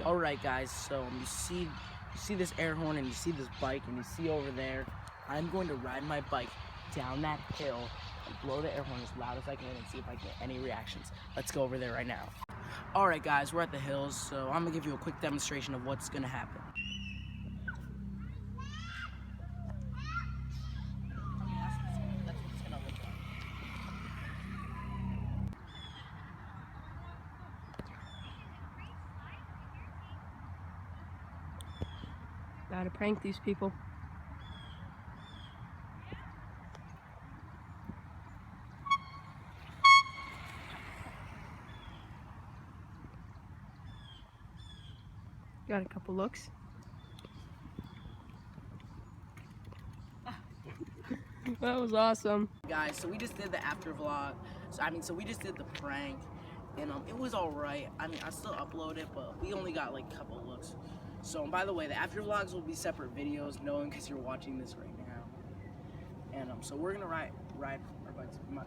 All right, guys. So you see this air horn, and you see this bike, and you see over there. I'm going to ride my bike down that hill and blow the air horn as loud as I can and see if I get any reactions. Let's go over there right now. All right, guys. We're at the hills, so I'm gonna give you a quick demonstration of what's gonna happen. That's what it's gonna look like. Gotta prank these people. Got a couple looks. That was awesome. Guys, so we just did the after vlog. So we just did the prank, and it was all right. I mean, I still upload it, but we only got like a couple of looks. So, and by the way, the after vlogs will be separate videos, knowing because you're watching this right now. And so we're gonna ride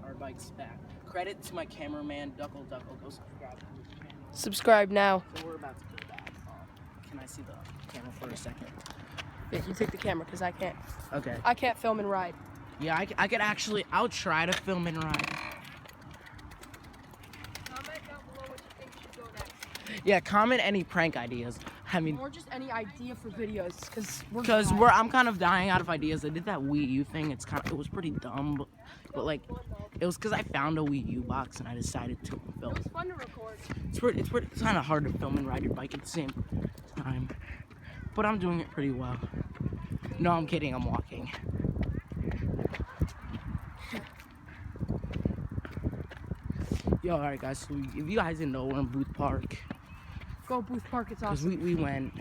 our bikes back. Credit to my cameraman, Duckle. Go subscribe to his channel. Subscribe now. So we're about to go back. Can I see the camera for a second? Yeah, you take the camera because I can't. Okay. I can't film and ride. Yeah, I could actually. I'll try to film and ride. Comment down below what you think should go next. Yeah, comment any prank ideas. I mean, Or just any idea for videos, because I'm kind of dying out of ideas. I did that Wii U thing. It was pretty dumb, but like, it was because I found a Wii U box and I decided to film. It was fun to record. It's kind of hard to film and ride your bike at the same time, but I'm doing it pretty well. No, I'm kidding. I'm walking. Yo, alright guys, so if you guys didn't know, we're in Booth Park. Go Booth Park, it's Because awesome. we went,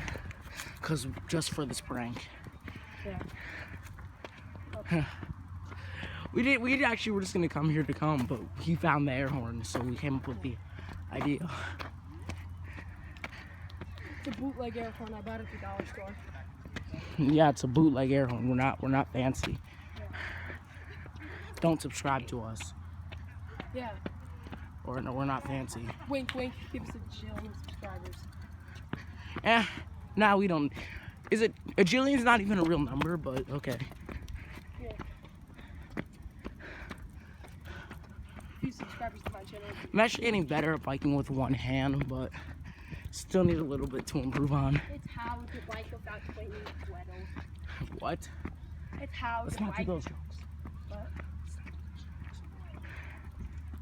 just for this prank. Yeah. We actually were just gonna come here to come, but he found the air horn, so we came up with the idea. It's a bootleg air horn I bought at the dollar store. Yeah, it's a bootleg air horn. We're not fancy. Yeah. Don't subscribe to us. Yeah. Or no, we're not fancy. Wink, wink. Give us a jillion subscribers. Nah, we don't. Is it a jillion's not even a real number, but okay. Yeah. Few subscribers to my channel. I'm actually getting better at biking with one hand, but still need a little bit to improve on. It's how to bike without playing Weddle. What? It's how Let's to not do bike. those jokes. What?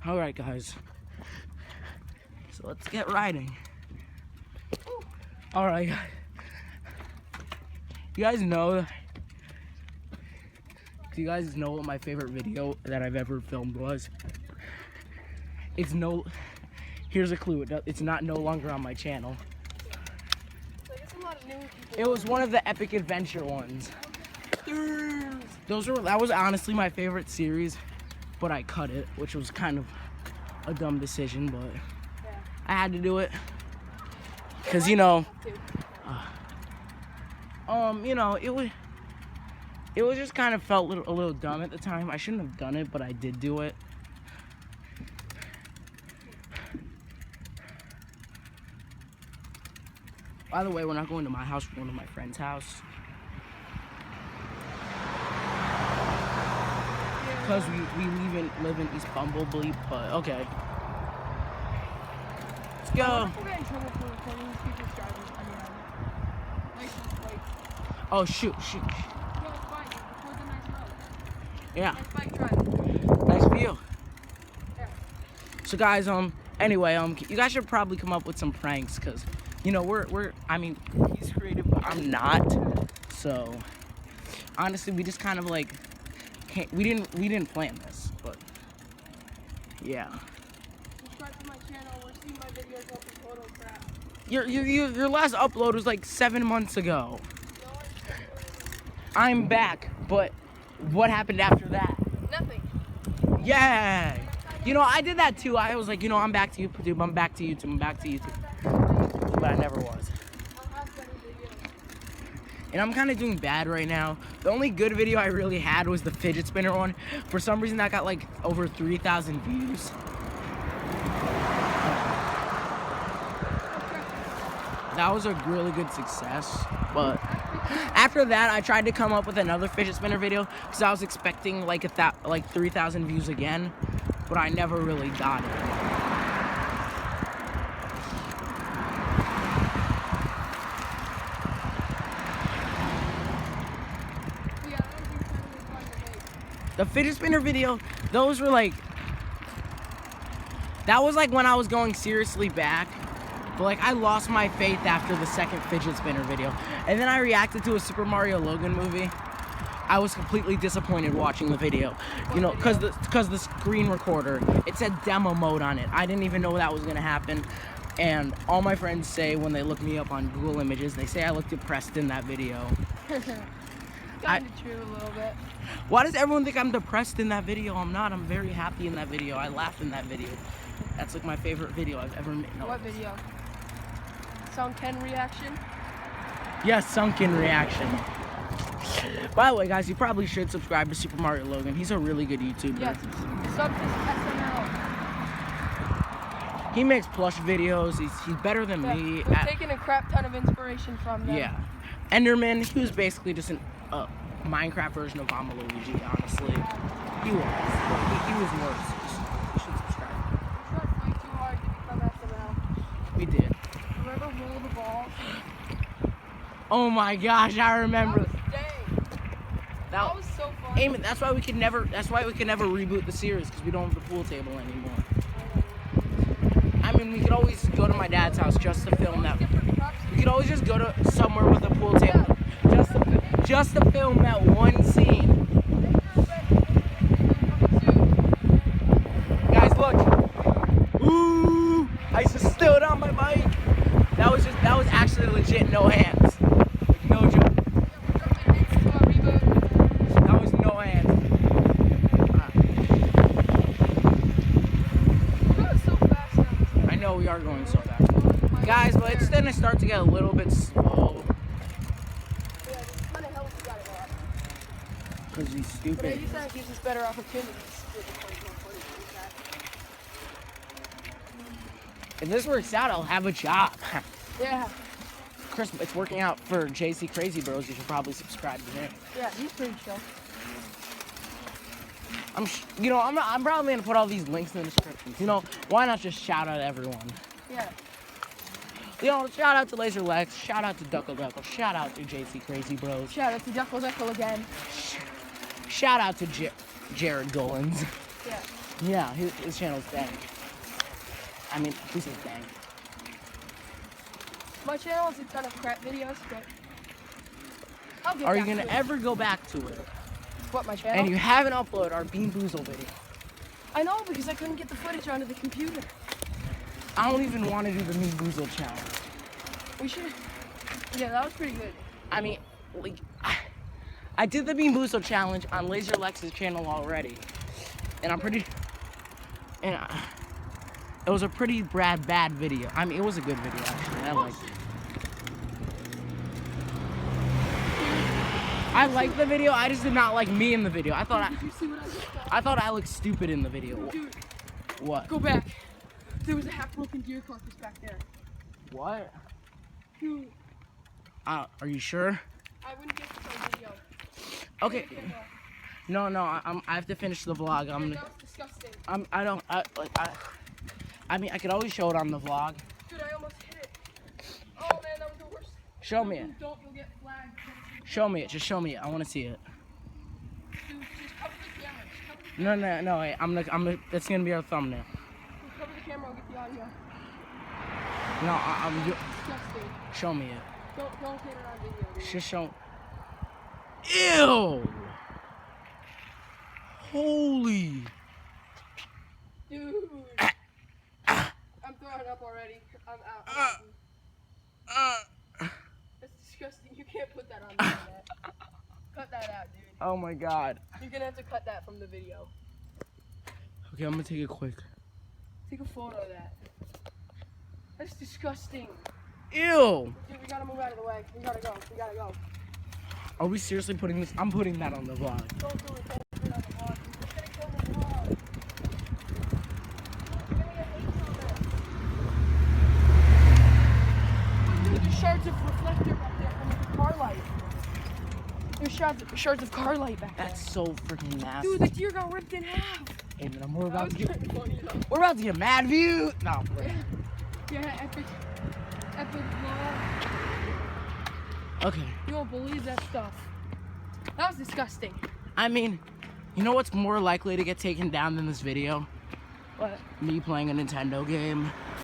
All right, guys. So let's get riding. All right, guys. You guys know? Do you guys know what my favorite video that I've ever filmed was? It's no. Here's a clue. It's not no longer on my channel. So there's a lot of new people. It was one of the epic adventure ones. That was honestly my favorite series, but I cut it, which was kind of a dumb decision, but Yeah. I had to do it. Cause you know, it was just kind of felt a little dumb at the time. I shouldn't have done it, but I did do it. By the way, we're not going to my house, we're going to my friend's house. Because we live in East Bumblebee, but okay. Let's go. What if we're getting in trouble for recording these people's drivers? License plates. Oh, shoot. No, it's fine. Record the nice road. Yeah, Nice bike driving. nice view. Yeah. So guys, anyway, you guys should probably come up with some pranks, because, you know, I mean, he's creative, but I'm not. So, honestly, we just kind of like, we didn't plan this, but, yeah. Subscribe to my channel. We're seeing my videos up in total crap. Your last upload was like 7 months ago. I'm back, but what happened after that? Nothing. Yeah. You know, I did that too. I was like, you know, I'm back to YouTube, I'm back to YouTube, I'm back to YouTube. But I never was. And I'm kind of doing bad right now. The only good video I really had was the fidget spinner one. For some reason, that got like over 3,000 views. that was a really good success. But after that, I tried to come up with another fidget spinner video because I was expecting like 3,000 views again, but I never really got it. Yeah, that was incredibly fun to make. The fidget spinner video, those were like, that was like when I was going seriously back. But like I lost my faith after the second fidget spinner video. And then I reacted to a Super Mario Logan movie. I was completely disappointed watching the video. You know, cause the screen recorder, it said demo mode on it. I didn't even know that was gonna happen. And all my friends say when they look me up on Google Images, they say I look depressed in that video. Kind of true a little bit. Why does everyone think I'm depressed in that video? I'm not. I'm very happy in that video. I laugh in that video. That's like my favorite video I've ever made. No. What video? Sunken reaction? Yes, sunken reaction. By the way, guys, you probably should subscribe to Super Mario Logan. He's a really good YouTuber. Yes. Sub to SNL. He makes plush videos. He's better than Yeah, me. we're taking a crap ton of inspiration from them. Yeah. Enderman, he was basically just a Minecraft version of Luigi, honestly. He was. He was worse. You should subscribe. We tried way too hard to become SNL. We did. Remember roll the ball? Oh my gosh, I remember. That was dang. That was so fun. Eamon, that's why we could never reboot the series, because we don't have the pool table anymore. I mean, we could always go to my dad's house just to film that. We could always just go to somewhere with a pool table just to film that one scene. Guys, look. Ooh, I just stood on my bike. That was actually legit no hands. Like, no joke. That was no hands. I know we are going so fast. Guys, but it's gonna start to get a little bit slow. Because he's But stupid. maybe that gives us better opportunities. If this works out, I'll have a job. Yeah. Chris, it's working out for JC Crazy Bros. You should probably subscribe to him. Yeah, he's pretty chill. I'm probably gonna put all these links in the description. You know, why not just shout out everyone? Yeah. You know, shout out to Laser Lex, shout out to Duckle Duckle, shout out to JC Crazy Bros. Shout out to Duckle Duckle again. Shout out to Jared Golins. Yeah. Yeah, his channel's bang. I mean, who says bang? My channel is a ton of crap videos, but I'll get Are you back gonna to it. ever go back to it? What, my channel? And you haven't uploaded our Bean Boozle video. I know, because I couldn't get the footage onto the computer. I don't even want to do the Bean Boozle challenge. We should. Yeah, that was pretty good. I mean, like, I did the Bean Boozle challenge on Laser Lex's channel already, and it was a pretty bad video. I mean, it was a good video actually. I liked it. I liked the video. I just did not like me in the video. Did you see what I just got? I thought I looked stupid in the video. Dude, What? go back. There was a half-broken deer carcass back there. What? Dude, Are you sure? I wouldn't get this on video. Okay. No, I have to finish the vlog. That was disgusting. I mean, I could always show it on the vlog. Dude, I almost hit it. Oh man, that was the worst. Show me it. Don't, you'll get flagged. Show me it. Just show me it. I want to see it. Dude, just cover the camera. Just cover the camera. No. Wait, that's gonna be our thumbnail. Just cover the camera. I'll get the audio. No, Disgusting. show me it. Don't hit it on video. Dude. Just show. Ew! Holy! Dude. I'm throwing up already. I'm out. That's disgusting. You can't put that on the internet. Cut that out, dude. Oh my god. You're gonna have to cut that from the video. Okay, I'm gonna take it quick. Take a photo of that. That's disgusting. Ew! Dude, we gotta move out of the way. We gotta go. We gotta go. Are we seriously putting this? I'm putting that on the vlog. Don't do it. Don't put it on the vlog. It's gonna kill the vlog. You're gonna get hate shards of reflector back there from like a car light. There's shards of car light back there. That's so freaking nasty. Dude, the deer got ripped in half. Hey, man, That was kind of funny though. we're about to get a mad view. No. Yeah, epic vlog. Okay. You won't believe that stuff. That was disgusting. I mean, you know what's more likely to get taken down than this video? What? Me playing a Nintendo game.